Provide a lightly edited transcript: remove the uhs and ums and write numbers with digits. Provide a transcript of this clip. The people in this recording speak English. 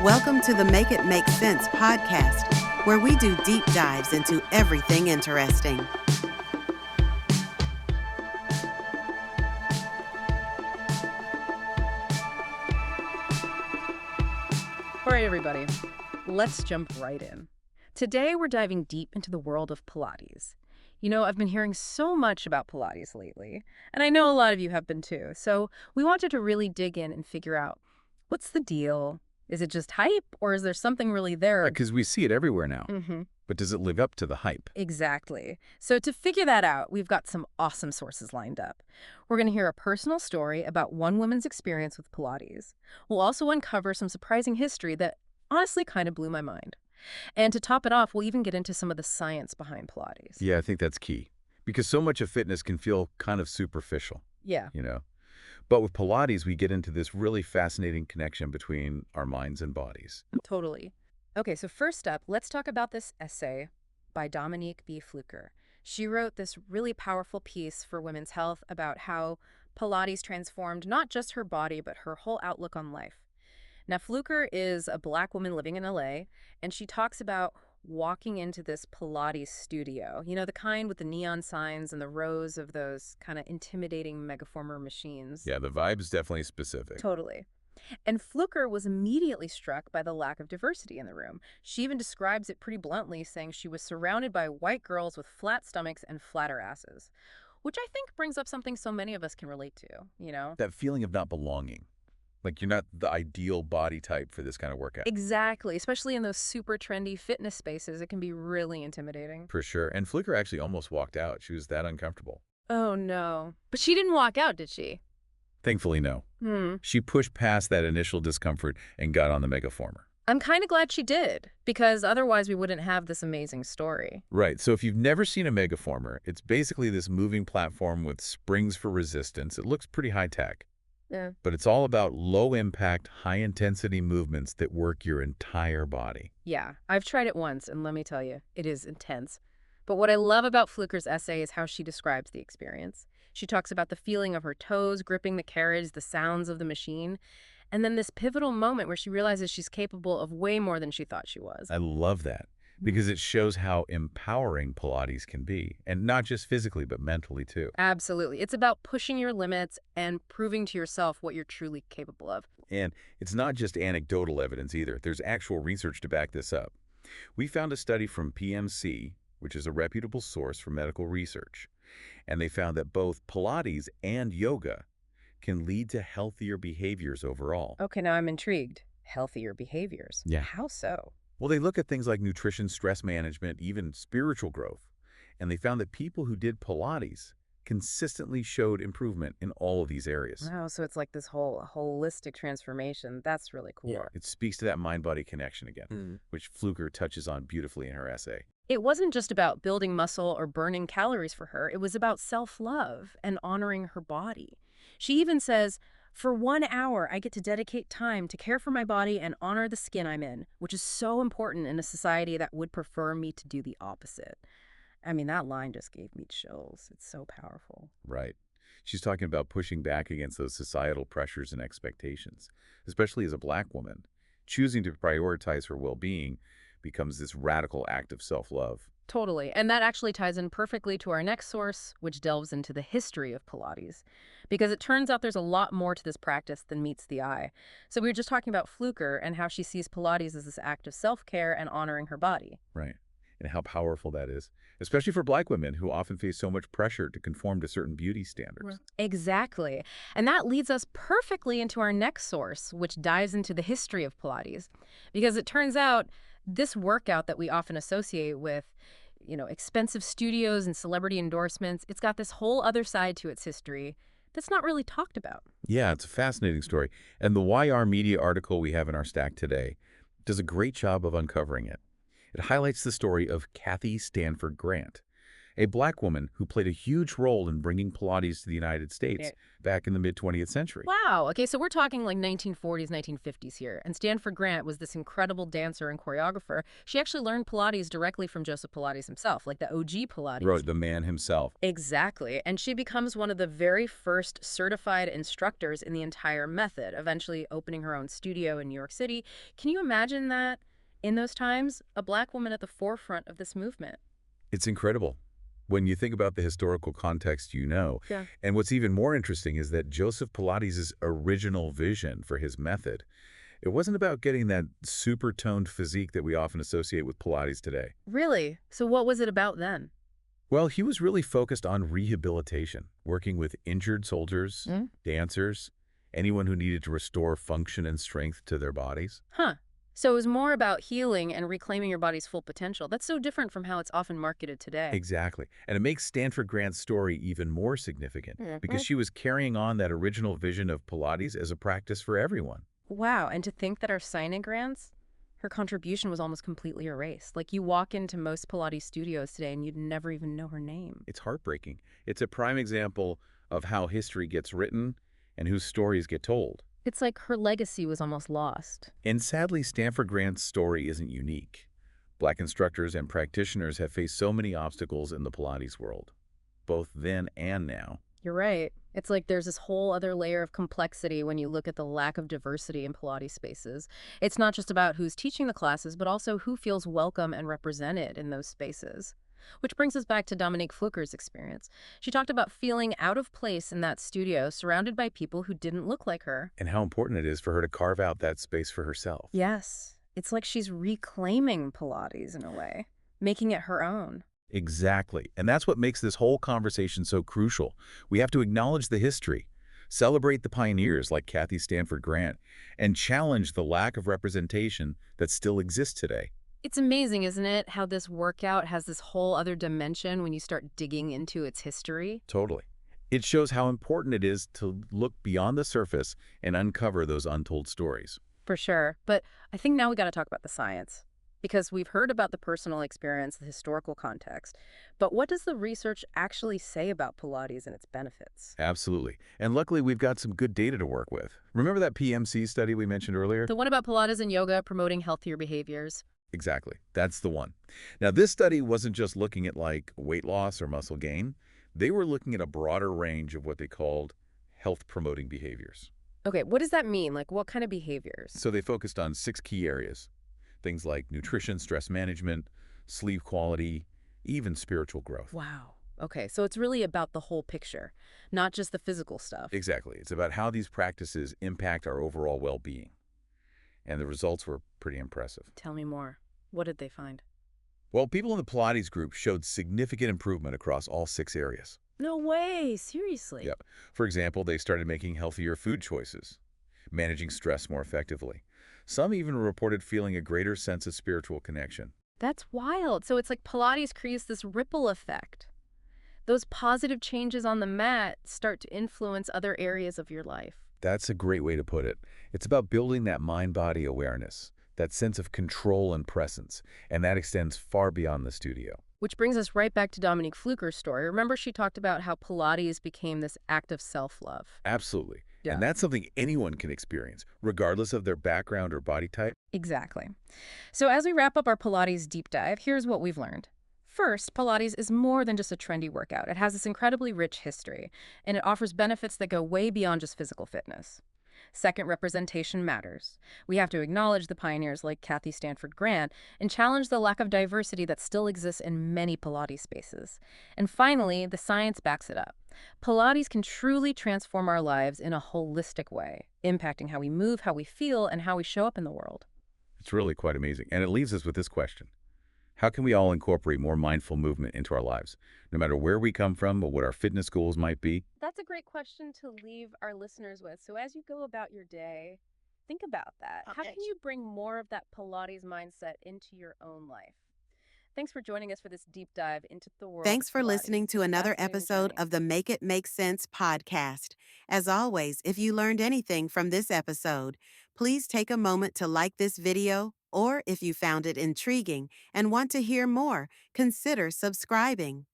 Welcome to the Make It Make Sense podcast, where we do deep dives into everything interesting. All right, everybody, let's jump right in. Today, we're diving deep into the world of Pilates. You know, I've been hearing so much about Pilates lately, and I know a lot of you have been too. So we wanted to really dig in and figure out, what's the deal? Is it just hype, or is there something really there? Because we see it everywhere now. Mm-hmm. But does it live up to the hype? Exactly. So to figure that out, we've got some awesome sources lined up. We're going to hear a personal story about one woman's experience with Pilates. We'll also uncover some surprising history that honestly kind of blew my mind. And to top it off, we'll even get into some of the science behind Pilates. Yeah, I think that's key. Because so much of fitness can feel kind of superficial, Yeah. But with Pilates, we get into this really fascinating connection between our minds and bodies. Totally. Okay, so first up, let's talk about this essay by Dominique B. Fluker. She wrote this really powerful piece for Women's Health about how Pilates transformed not just her body, but her whole outlook on life. Now, Fluker is a Black woman living in LA, and she talks about walking into this Pilates studio, you know, the kind with the neon signs and the rows of those kind of intimidating megaformer machines. Yeah, the vibe's definitely specific. Totally. And Fluker was immediately struck by the lack of diversity in the room. She even describes it pretty bluntly, saying she was surrounded by white girls with flat stomachs and flatter asses, which I think brings up something so many of us can relate to, you know? That feeling of not belonging. Like you're not the ideal body type for this kind of workout. Exactly. Especially in those super trendy fitness spaces, it can be really intimidating. For sure. And Fluker actually almost walked out. She was that uncomfortable. Oh, no. But she didn't walk out, did she? Thankfully, no. She pushed past that initial discomfort and got on the megaformer. I'm kind of glad she did, because otherwise we wouldn't have this amazing story. Right. So if you've never seen a megaformer, it's basically this moving platform with springs for resistance. It looks pretty high-tech. Yeah. But it's all about low-impact, high-intensity movements that work your entire body. Yeah, I've tried it once, and let me tell you, it is intense. But what I love about Fluker's essay is how she describes the experience. She talks about the feeling of her toes gripping the carriage, the sounds of the machine, and then this pivotal moment where she realizes she's capable of way more than she thought she was. I love that because it shows how empowering Pilates can be, and not just physically, but mentally too. Absolutely. It's about pushing your limits and proving to yourself what you're truly capable of. And it's not just anecdotal evidence either. There's actual research to back this up. We found a study from PMC, which is a reputable source for medical research, and they found that both Pilates and yoga can lead to healthier behaviors overall. Okay, now I'm intrigued. Healthier behaviors. Yeah. How so? Well, they look at things like nutrition, stress management, even spiritual growth, and they found that people who did Pilates consistently showed improvement in all of these areas. Wow, so it's like this whole holistic transformation. That's really cool. Yeah. It speaks to that mind-body connection again, which Fluker touches on beautifully in her essay. It wasn't just about building muscle or burning calories for her. It was about self-love and honoring her body. She even says, for 1 hour, I get to dedicate time to care for my body and honor the skin I'm in, which is so important in a society that would prefer me to do the opposite. I mean, that line just gave me chills. It's so powerful. Right. She's talking about pushing back against those societal pressures and expectations, especially as a Black woman. Choosing to prioritize her well-being becomes this radical act of self-love. Totally. And that actually ties in perfectly to our next source, which delves into the history of Pilates. Because it turns out there's a lot more to this practice than meets the eye. So we were just talking about Fluker and how she sees Pilates as this act of self-care and honoring her body. Right. And how powerful that is, especially for Black women who often face so much pressure to conform to certain beauty standards. Exactly. And that leads us perfectly into our next source, which dives into the history of Pilates. Because it turns out this workout that we often associate with, you know, expensive studios and celebrity endorsements, it's got this whole other side to its history that's not really talked about. Yeah, it's a fascinating story. And the YR Media article we have in our stack today does a great job of uncovering it. It highlights the story of Kathy Stanford Grant, a black woman who played a huge role in bringing Pilates to the United Yeah. States back in the mid-20th century. Wow. Okay, so we're talking like 1940s, 1950s here. And Stanford Grant was this incredible dancer and choreographer. She actually learned Pilates directly from Joseph Pilates himself, like the OG Pilates. Wrote the man himself. Exactly. And she becomes one of the very first certified instructors in the entire method, eventually opening her own studio in New York City. Can you imagine that in those times, a black woman at the forefront of this movement? It's incredible when you think about the historical context you know. Yeah. And what's even more interesting is that Joseph Pilates' original vision for his method, it wasn't about getting that super toned physique that we often associate with Pilates today. Really? So what was it about then? Well, he was really focused on rehabilitation, working with injured soldiers, Mm. dancers, anyone who needed to restore function and strength to their bodies. Huh. So it was more about healing and reclaiming your body's full potential. That's so different from how it's often marketed today. Exactly. And it makes Stanford Grant's story even more significant because she was carrying on that original vision of Pilates as a practice for everyone. Wow, and to think that our sign-in grants, her contribution was almost completely erased. Like you walk into most Pilates studios today and you'd never even know her name. It's heartbreaking. It's a prime example of how history gets written and whose stories get told. It's like her legacy was almost lost. And sadly, Stanford Grant's story isn't unique. Black instructors and practitioners have faced so many obstacles in the Pilates world, both then and now. You're right. It's like there's this whole other layer of complexity when you look at the lack of diversity in Pilates spaces. It's not just about who's teaching the classes, but also who feels welcome and represented in those spaces. Which brings us back to Dominique Fluker's experience. She talked about feeling out of place in that studio, surrounded by people who didn't look like her. And how important it is for her to carve out that space for herself. Yes, it's like she's reclaiming Pilates in a way, making it her own. Exactly. And that's what makes this whole conversation so crucial. We have to acknowledge the history, celebrate the pioneers like Kathy Stanford Grant, and challenge the lack of representation that still exists today. It's amazing, isn't it, how this workout has this whole other dimension when you start digging into its history? Totally. It shows how important it is to look beyond the surface and uncover those untold stories. For sure. But I think now we got to talk about the science. Because we've heard about the personal experience, the historical context. But what does the research actually say about Pilates and its benefits? Absolutely. And luckily, we've got some good data to work with. Remember that PMC study we mentioned earlier? The one about Pilates and yoga promoting healthier behaviors. Exactly. That's the one. Now, this study wasn't just looking at like weight loss or muscle gain. They were looking at a broader range of what they called health-promoting behaviors. Okay, what does that mean? Like, what kind of behaviors? So they focused on 6 key areas. Things like nutrition, stress management, sleep quality, even spiritual growth. Wow. Okay, so it's really about the whole picture, not just the physical stuff. Exactly. It's about how these practices impact our overall well-being. And the results were pretty impressive. Tell me more. What did they find? Well, people in the Pilates group showed significant improvement across all 6 areas. No way, seriously. Yep. For example, they started making healthier food choices, managing stress more effectively. Some even reported feeling a greater sense of spiritual connection. That's wild. So it's like Pilates creates this ripple effect. Those positive changes on the mat start to influence other areas of your life. That's a great way to put it. It's about building that mind-body awareness, that sense of control and presence, and that extends far beyond the studio. Which brings us right back to Dominique Fluker's story. Remember she talked about how Pilates became this act of self-love. Absolutely. Yeah. And that's something anyone can experience, regardless of their background or body type. Exactly. So as we wrap up our Pilates deep dive, here's what we've learned. First, Pilates is more than just a trendy workout. It has this incredibly rich history, and it offers benefits that go way beyond just physical fitness. Second, representation matters. We have to acknowledge the pioneers like Kathy Stanford Grant and challenge the lack of diversity that still exists in many Pilates spaces. And finally, the science backs it up. Pilates can truly transform our lives in a holistic way, impacting how we move, how we feel, and how we show up in the world. It's really quite amazing. And it leaves us with this question. How can we all incorporate more mindful movement into our lives, no matter where we come from or what our fitness goals might be? That's a great question to leave our listeners with. So as you go about your day, think about that. How Okay. can you bring more of that Pilates mindset into your own life? Thanks for joining us for this deep dive into the world Thanks of for Pilates. listening to It's a another fascinating episode journey. of the Make It Make Sense podcast. As always, if you learned anything from this episode, please take a moment to like this video, or if you found it intriguing and want to hear more, consider subscribing.